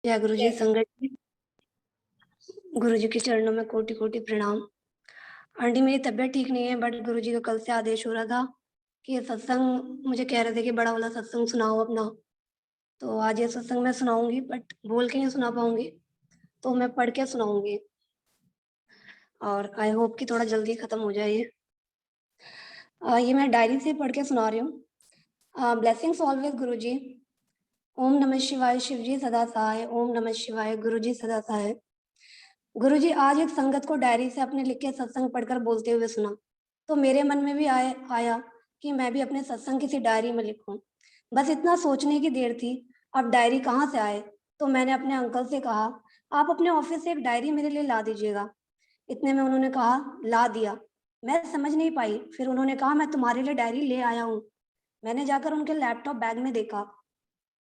जय गुरु जी। संगत जी, गुरु जी के चरणों में कोटि कोटि प्रणाम। आंटी, मेरी तबीयत ठीक नहीं है, बट गुरु जी का कल से आदेश हो रहा था कि ये सत्संग मुझे कह रहे थे कि बड़ा वाला सत्संग सुनाओ अपना। तो आज ये सत्संग मैं सुनाऊंगी, बट बोल के नहीं सुना पाऊंगी, तो मैं पढ़ के सुनाऊंगी और आई होप कि थोड़ा जल्दी खत्म हो जाए ये। ये मैं डायरी से पढ़ के सुना रही हूँ। ब्लेसिंग्स ऑलवेज गुरु जी। ओम नमः शिवाय, शिव जी सदा सहाय। ओम नमः शिवाय, गुरु जी सदा सहाय। गुरु जी, आज एक संगत को डायरी से अपने लिख के सत्संग पढ़कर बोलते हुए सुना, तो मेरे मन में भी आया कि मैं भी अपने सत्संग किसी डायरी में लिखूं। बस इतना सोचने की देर थी। अब डायरी कहाँ से आए, तो मैंने अपने अंकल से कहा, आप अपने ऑफिस से एक डायरी मेरे लिए ला दीजिएगा। इतने में उन्होंने कहा, ला दिया। मैं समझ नहीं पाई, फिर उन्होंने कहा, मैं तुम्हारे लिए डायरी ले आया हूँ। मैंने जाकर उनके लैपटॉप बैग में देखा,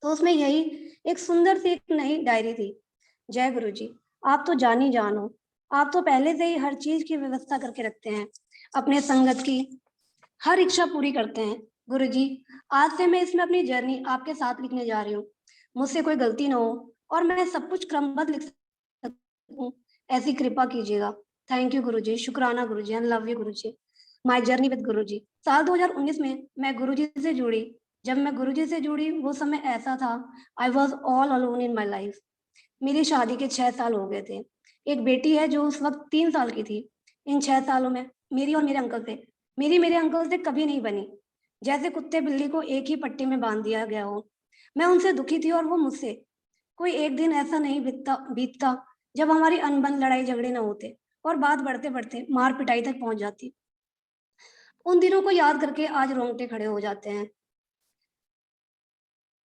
तो उसमें यही एक सुंदर सी एक नई डायरी थी। जय गुरु जी। आप तो जान ही जान हो, आप तो पहले से ही हर चीज की व्यवस्था करके रखते हैं, अपने संगत की हर इच्छा पूरी करते हैं। गुरु जी, आज से मैं इसमें अपनी जर्नी आपके साथ लिखने जा रही हूँ। मुझसे कोई गलती ना हो और मैं सब कुछ क्रमबद्ध लिख सकूं, ऐसी कृपा कीजिएगा। थैंक यू गुरु जी, शुक्राना गुरु जी, love you Guru ji. My journey with गुरु जी। साल 2019 में मैं गुरु जी से जुड़ी। जब मैं गुरु जी से जुड़ी, वो समय ऐसा था, I was all alone in my life. मेरी शादी के 6 साल हो गए थे। एक बेटी है जो उस वक्त 3 साल की थी। इन 6 सालों में मेरी और मेरे अंकल से कभी नहीं बनी। जैसे कुत्ते बिल्ली को एक ही पट्टी में बांध दिया गया हो। मैं उनसे दुखी थी और वो मुझसे। कोई एक दिन ऐसा नहीं बीतता जब हमारी अनबन लड़ाई झगड़े न होते और बात बढ़ते बढ़ते मार पिटाई तक पहुंच जाती। उन दिनों को याद करके आज रोंगटे खड़े हो जाते हैं।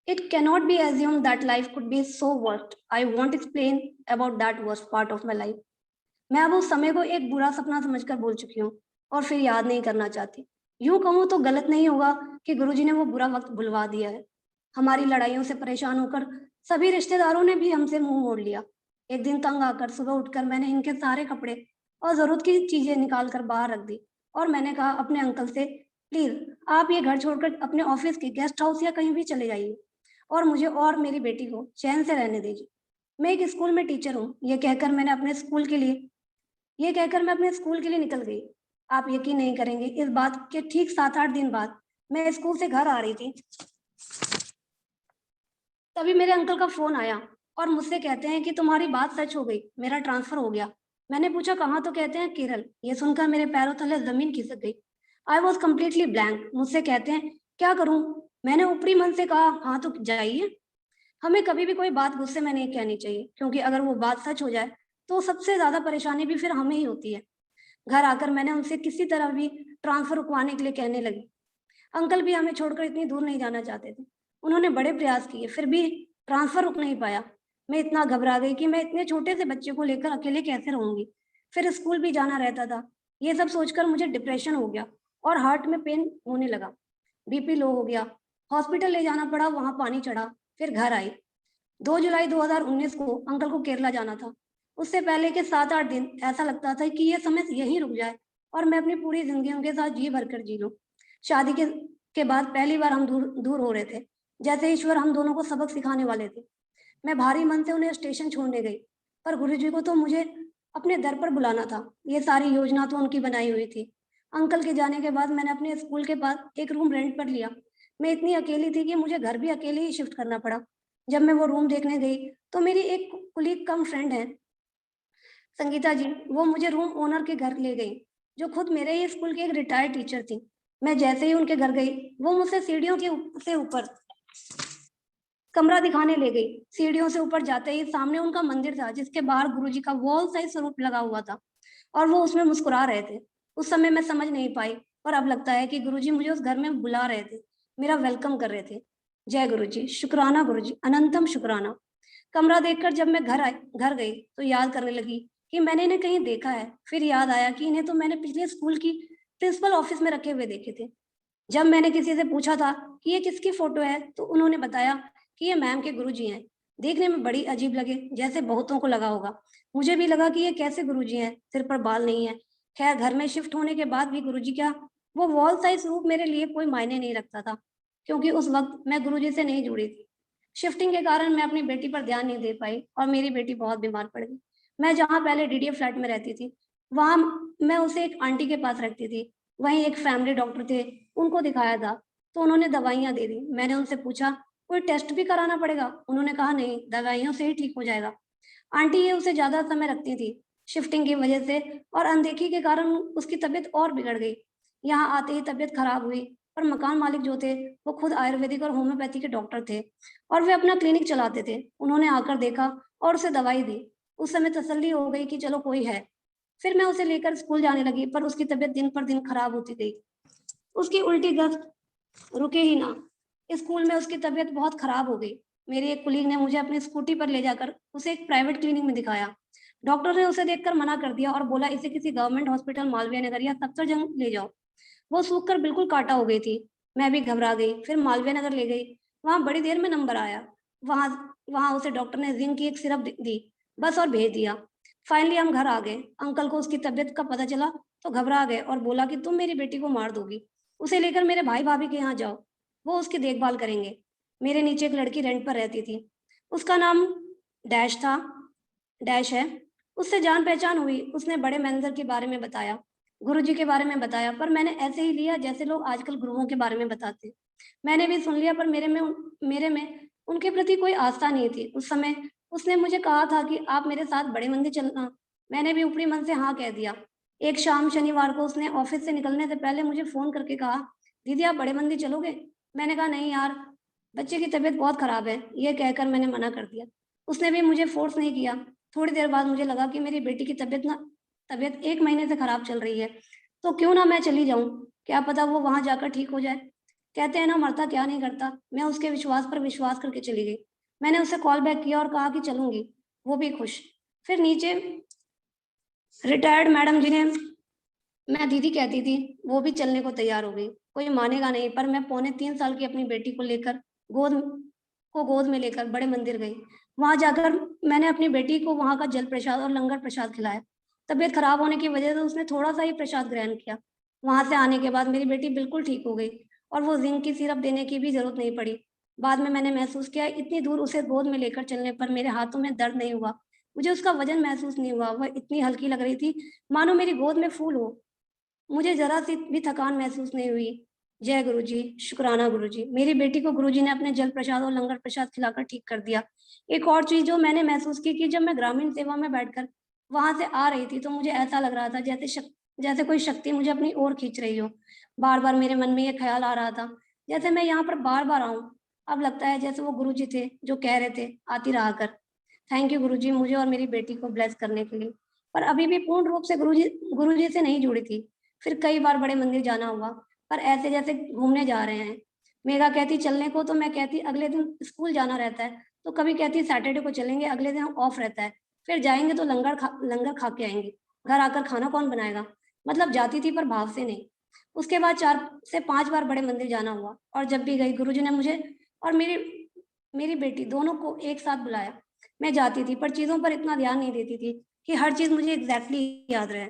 It cannot be assumed that life could be so worst. I won't explain about that worst part of my life. मैं अब उस समय को एक बुरा सपना समझकर बोल चुकी हूँ और फिर याद नहीं करना चाहती। यूं कहूँ तो गलत नहीं होगा कि गुरुजी ने वो बुरा वक्त भुलवा दिया है। हमारी लड़ाइयों से परेशान होकर सभी रिश्तेदारों ने भी हमसे मुंह मोड़ लिया। एक दिन तंग आकर सुबह उठकर मैंने इनके सारे कपड़े और जरूरत की चीजें निकाल कर बाहर रख दी और मैंने कहा अपने अंकल से, प्लीज आप ये घर छोड़कर अपने ऑफिस के गेस्ट हाउस या कहीं भी चले जाइए और मुझे और मेरी बेटी को चैन से रहने दीजिए। मैं एक स्कूल में टीचर हूँ, ये कहकर मैं अपने स्कूल के लिए निकल गई। आप यकीन नहीं करेंगे, इस बात के ठीक 7-8 दिन बाद मैं स्कूल से घर आ रही थी, तभी मेरे अंकल का फोन आया और मुझसे कहते हैं कि तुम्हारी बात सच हो गई, मेरा ट्रांसफर हो गया। मैंने पूछा कहाँ, तो कहते हैं केरल। ये सुनकर मेरे पैरों तले जमीन खिसक गई। I was completely blank. मुझसे कहते हैं क्या करूं। मैंने ऊपरी मन से कहा हाँ तो जाइए। हमें कभी भी कोई बात गुस्से में नहीं कहनी चाहिए, क्योंकि अगर वो बात सच हो जाए तो सबसे ज्यादा परेशानी भी फिर हमें ही होती है। घर आकर मैंने उनसे किसी तरह भी ट्रांसफर रुकवाने के लिए कहने लगी। अंकल भी हमें छोड़कर इतनी दूर नहीं जाना चाहते थे। उन्होंने बड़े प्रयास किए, फिर भी ट्रांसफर रुक नहीं पाया। मैं इतना घबरा गई कि मैं इतने छोटे से बच्चे को लेकर अकेले कैसे रहूंगी। फिर स्कूल भी जाना रहता था। ये सब सोचकर मुझे डिप्रेशन हो गया और हार्ट में पेन होने लगा। बीपी लो हो गया। हॉस्पिटल ले जाना पड़ा, वहां पानी चढ़ा। फिर घर आई। 2 जुलाई 2019 को अंकल को केरला जाना था। उससे पहले के 7-8 दिन ऐसा लगता था कि ये समय यहीं रुक जाए और मैं अपनी पूरी जिंदगी उनके साथ जी भरकर जी लूं। शादी के बाद पहली बार हम दूर दूर हो रहे थे, जैसे ईश्वर हम दोनों को सबक सिखाने वाले थे। मैं भारी मन से उन्हें स्टेशन छोड़ने गई, पर गुरु जी को तो मुझे अपने दर पर बुलाना था। ये सारी योजना तो उनकी बनाई हुई थी। अंकल के जाने के बाद मैंने अपने स्कूल के पास एक रूम रेंट पर लिया। मैं इतनी अकेली थी कि मुझे घर भी अकेले ही शिफ्ट करना पड़ा। जब मैं वो रूम देखने गई, तो मेरी एक कुलीग कम फ्रेंड है, संगीता जी, वो मुझे रूम ओनर के घर ले गई, जो खुद मेरे ही स्कूल की एक रिटायर्ड टीचर थी। मैं जैसे ही उनके घर गई, वो मुझसे सीढ़ियों के से ऊपर कमरा दिखाने ले गई। सीढ़ियों से ऊपर जाते ही सामने उनका मंदिर था, जिसके बाहर गुरुजी का वॉल साइज स्वरूप लगा हुआ था और वो उसमें मुस्कुरा रहे थे। उस समय मैं समझ नहीं पाई, और अब लगता है कि गुरुजी मुझे उस घर में बुला रहे थे, मेरा वेलकम कर रहे थे। जय गुरुजी, शुक्राना गुरुजी, अनंतम शुक्राना। कमरा देखकर जब मैं घर गई तो याद करने लगी कि मैंने इन्हें कहीं देखा है। फिर याद आया कि इन्हें तो मैंने पिछले स्कूल की प्रिंसिपल ऑफिस में रखे हुए देखे थे। जब मैंने किसी से पूछा था कि ये किसकी फोटो है, तो उन्होंने बताया कि ये मैम के गुरुजी हैं। देखने में बड़ी अजीब लगे, जैसे बहुतों को लगा होगा। मुझे भी लगा कि ये कैसे गुरुजी हैं, सिर पर बाल नहीं है। खैर, घर में शिफ्ट होने के बाद भी गुरुजी क्या, वो वॉल साइज रूप मेरे लिए कोई मायने नहीं रखता था, क्योंकि उस वक्त मैं गुरुजी से नहीं जुड़ी थी। शिफ्टिंग के कारण मैं अपनी बेटी पर ध्यान नहीं दे पाई और मेरी बेटी बहुत बीमार पड़ गई। मैं जहाँ पहले डीडीए फ्लैट में रहती थी, वहाँ मैं उसे एक आंटी के पास रखती थी। वहीं एक फैमिली डॉक्टर थे, उनको दिखाया था, तो उन्होंने दवाइयाँ दे दी। मैंने उनसे पूछा, "कोई टेस्ट भी कराना पड़ेगा?" उन्होंने कहा, "नहीं, दवाइयों से ही ठीक हो जाएगा।" आंटी ये उसे ज़्यादा समय रखती थी। शिफ्टिंग की वजह से और अनदेखी के कारण उसकी तबीयत और बिगड़ गई। यहाँ आते ही तबीयत खराब हुई, पर मकान मालिक जो थे, वो खुद आयुर्वेदिक और होम्योपैथी के डॉक्टर थे और वे अपना क्लिनिक चलाते थे। उन्होंने आकर देखा और उसे दवाई दी। उस समय तसल्ली हो गई कि चलो कोई है। फिर मैं उसे लेकर स्कूल जाने लगी, पर उसकी तबीयत दिन पर दिन खराब होती गई। उसकी उल्टी दस्त रुके ही ना। स्कूल में उसकी तबीयत बहुत खराब हो गई। मेरी एक कुलीग ने मुझे अपनी स्कूटी पर ले जाकर उसे एक प्राइवेट क्लिनिक में दिखाया। डॉक्टर ने उसे देखकर मना कर दिया और बोला, इसे किसी गवर्नमेंट हॉस्पिटल मालवीय नगर या सफदरजंग ले जाओ। वो सूख कर बिल्कुल काटा हो गई थी। मैं भी घबरा गई। फिर मालवीय नगर ले गई। वहाँ बड़ी देर में नंबर आया। वहाँ वहाँ उसे डॉक्टर ने जिंक की एक सिरप दी, बस, और भेज दिया। फाइनली हम घर आ गए। अंकल को उसकी तबीयत का पता चला तो घबरा गए और बोला कि तुम मेरी बेटी को मार दोगी। उसे लेकर मेरे भाई भाभी के यहाँ जाओ, वो उसकी देखभाल करेंगे। मेरे नीचे एक लड़की रेंट पर रहती थी। उसका नाम डैश था, डैश है। उससे जान पहचान हुई। उसने बड़े मैनेजर के बारे में बताया, गुरुजी के बारे में बताया, पर मैंने ऐसे ही लिया जैसे लोग आजकल गुरुओं के बारे में बताते हैं। मैंने भी सुन लिया, पर मेरे में उनके प्रति कोई आस्था नहीं थी। उस समय उसने मुझे कहा था कि आप मेरे साथ बड़े मंदिर चलना। मैंने भी ऊपरी मन से हाँ कह दिया। एक शाम शनिवार को उसने ऑफिस से निकलने से पहले मुझे फ़ोन करके कहा, "दीदी, आप बड़े मंदिर चलोगे?" मैंने कहा, "नहीं यार, बच्चे की तबीयत बहुत खराब है।" ये कहकर मैंने मना कर दिया। उसने भी मुझे फ़ोर्स नहीं किया। थोड़ी देर बाद मुझे लगा कि मेरी बेटी की तबीयत 1 महीने से खराब चल रही है, तो क्यों ना मैं चली जाऊँ, क्या पता वो वहाँ जाकर ठीक हो जाए। कहते हैं ना, मरता क्या नहीं करता। मैं उसके विश्वास पर विश्वास करके चली गई। मैंने उसे कॉल बैक किया और कहा कि चलूँगी, वो भी खुश। फिर नीचे रिटायर्ड मैडम जिन्हें मैं दीदी कहती थी, वो भी चलने को तैयार हो गई। कोई मानेगा नहीं, पर मैं पौने 3 साल की अपनी बेटी को लेकर गोद गोद में लेकर बड़े मंदिर गई। वहाँ जाकर मैंने अपनी बेटी को वहाँ का जल प्रसाद और लंगर प्रसाद खिलाया। तबीयत खराब होने की वजह से उसने थोड़ा-सा ही प्रसाद ग्रहण किया। वहाँ से आने के बाद मेरी बेटी बिल्कुल ठीक हो गई और वो ज़िंक की सिरप देने की भी ज़रूरत नहीं पड़ी। बाद में मैंने महसूस किया, इतनी दूर उसे गोद में लेकर चलने पर मेरे हाथों में दर्द नहीं हुआ। मुझे उसका वज़न महसूस नहीं हुआ। वह इतनी हल्की लग रही थी, मानो मेरी गोद में फूल हो। मुझे ज़रा-सी भी थकान महसूस नहीं हुई। जय गुरुजी, शुक्राना गुरुजी। मेरी बेटी को गुरुजी ने अपने जल प्रसाद और लंगर प्रसाद खिलाकर ठीक कर दिया। एक और चीज़ जो मैंने महसूस की कि जब मैं ग्रामीण सेवा में बैठकर वहाँ से आ रही थी, तो मुझे ऐसा लग रहा था जैसे कोई शक्ति मुझे अपनी ओर खींच रही हो। बार-बार मेरे मन में ये ख़्याल आ रहा था, जैसे मैं यहाँ पर बार-बार आऊँ। अब लगता है जैसे वो गुरुजी थे, जो कह रहे थे, "आती रहा कर।" थैंक यू गुरुजी, मुझे और मेरी बेटी को ब्लेस करने के लिए। पर अभी भी पूर्ण रूप से गुरुजी से नहीं जुड़ी थी। फिर कई बार बड़े मंदिर जाना हुआ, पर ऐसे जैसे घूमने जा रहे हैं। मेघा कहती चलने को, तो मैं कहती अगले दिन स्कूल जाना रहता है, तो कभी कहती सैटरडे को चलेंगे, अगले दिन ऑफ रहता है। फिर जाएँगे तो लंगर खा के आएँगे। घर आकर खाना कौन बनाएगा? मतलब जाती थी, पर भाव से नहीं। उसके बाद 4 से 5 बार बड़े मंदिर जाना हुआ और जब भी गई, गुरुजी ने मुझे और मेरी मेरी बेटी दोनों को एक साथ बुलाया। मैं जाती थी, पर चीज़ों पर इतना ध्यान नहीं देती थी कि हर चीज़ मुझे एग्ज़ैक्टली याद रहे।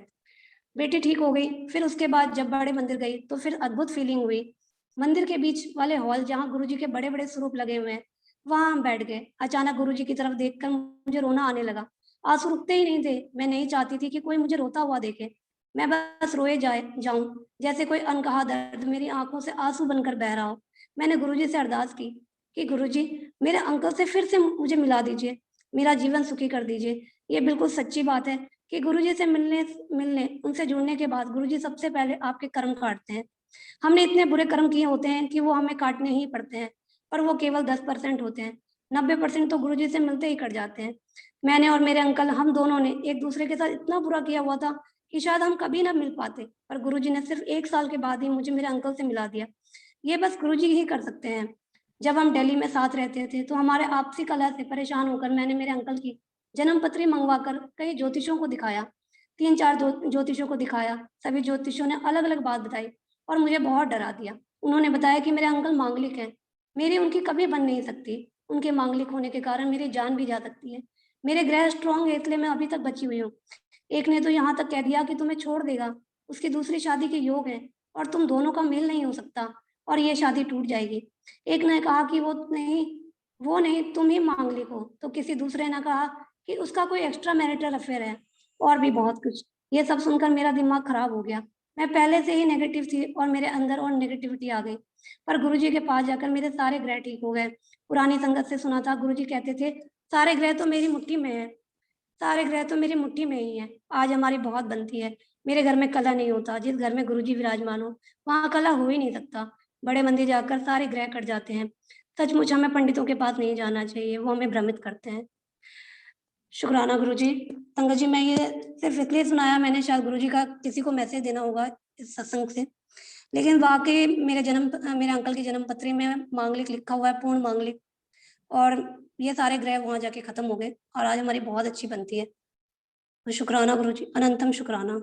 बेटी ठीक हो गई। फिर उसके बाद जब बड़े मंदिर गई, तो फिर अद्भुत फीलिंग हुई। मंदिर के बीच वाले हॉल जहाँ गुरुजी के बड़े-बड़े स्वरूप लगे हुए हैं, वहाँ हम बैठ गए। अचानक गुरुजी की तरफ देखकर मुझे रोना आने लगा। आँसू रुकते ही नहीं थे। मैं नहीं चाहती थी कि कोई मुझे रोता हुआ देखे। मैं बस रोए जाऊँ, जैसे कोई अनकहा दर्द मेरी आँखों से आँसू बनकर बह रहा हो। मैंने गुरुजी से अरदास की कि गुरुजी, मेरे अंकल से फिर से मुझे मिला दीजिए, मेरा जीवन सुखी कर दीजिए। ये बिल्कुल सच्ची बात है कि गुरुजी से मिलने मिलने उनसे जुड़ने के बाद गुरुजी सबसे पहले आपके कर्म काटते हैं। हमने इतने बुरे कर्म किए होते हैं कि वो हमें काटने ही पड़ते हैं, पर वो केवल 10% होते हैं। 90% तो गुरुजी से मिलते ही कट जाते हैं। मैंने और मेरे अंकल, हम दोनों ने एक दूसरे के साथ इतना बुरा किया हुआ था कि शायद हम कभी ना मिल पाते, पर गुरुजी ने सिर्फ 1 साल के बाद ही मुझे मेरे अंकल से मिला दिया। ये बस गुरुजी ही कर सकते हैं। जब हम दिल्ली में साथ रहते थे, तो हमारे आपसी कलह से परेशान होकर मैंने मेरे अंकल की जन्म पत्री मंगवाकर कई ज्योतिषियों को दिखाया। 3-4 ज्योतिषियों को दिखाया। सभी ज्योतिषियों ने अलग-अलग बात बताई और मुझे बहुत डरा दिया। उन्होंने बताया कि मेरे अंकल मांगलिक हैं। मेरी उनकी कभी बन नहीं सकती। उनके मांगलिक होने के कारण मेरी जान भी जा सकती है। मेरे ग्रह स्ट्रॉन्ग है, इसलिए मैं अभी तक बची हुई हूँ। एक ने तो यहाँ तक कह दिया कि तुम्हें छोड़ देगा। उसकी दूसरी शादी के योग हैं और तुम दोनों का मेल नहीं हो सकता और ये शादी टूट जाएगी। एक ने कहा कि वो नहीं, तुम ही मांगलिक हो। तो किसी दूसरे ने कहा कि उसका कोई एक्स्ट्रा मैरिटल अफेयर है, और भी बहुत कुछ। ये सब सुनकर मेरा दिमाग खराब हो गया। मैं पहले से ही नेगेटिव थी और मेरे अंदर और नेगेटिविटी आ गई। पर गुरुजी के पास जाकर मेरे सारे ग्रह ठीक हो गए। पुरानी संगत से सुना था, गुरुजी कहते थे सारे ग्रह तो मेरी मुट्ठी में है, सारे ग्रह तो मेरी मुट्ठी में ही है। आज हमारी बहुत बनती है। मेरे घर में कला नहीं होता, जिस घर में गुरुजी विराजमान हो वहां कला हो ही नहीं सकता। बड़े मंदिर जाकर सारे ग्रह कट जाते हैं। सचमुच हमें पंडितों के पास नहीं जाना चाहिए, वो हमें भ्रमित करते हैं। शुक्राना गुरुजी। संगत जी, मैं ये सिर्फ इसलिए सुनाया, मैंने शायद गुरुजी का किसी को मैसेज देना होगा इस सत्संग से। लेकिन वाकई मेरे अंकल की जन्म पत्री में मांगलिक लिखा हुआ है, पूर्ण मांगलिक। और ये सारे ग्रह वहां जाके खत्म हो गए और आज हमारी बहुत अच्छी बनती है। तो शुक्राना गुरुजी, अनंतम शुक्राना।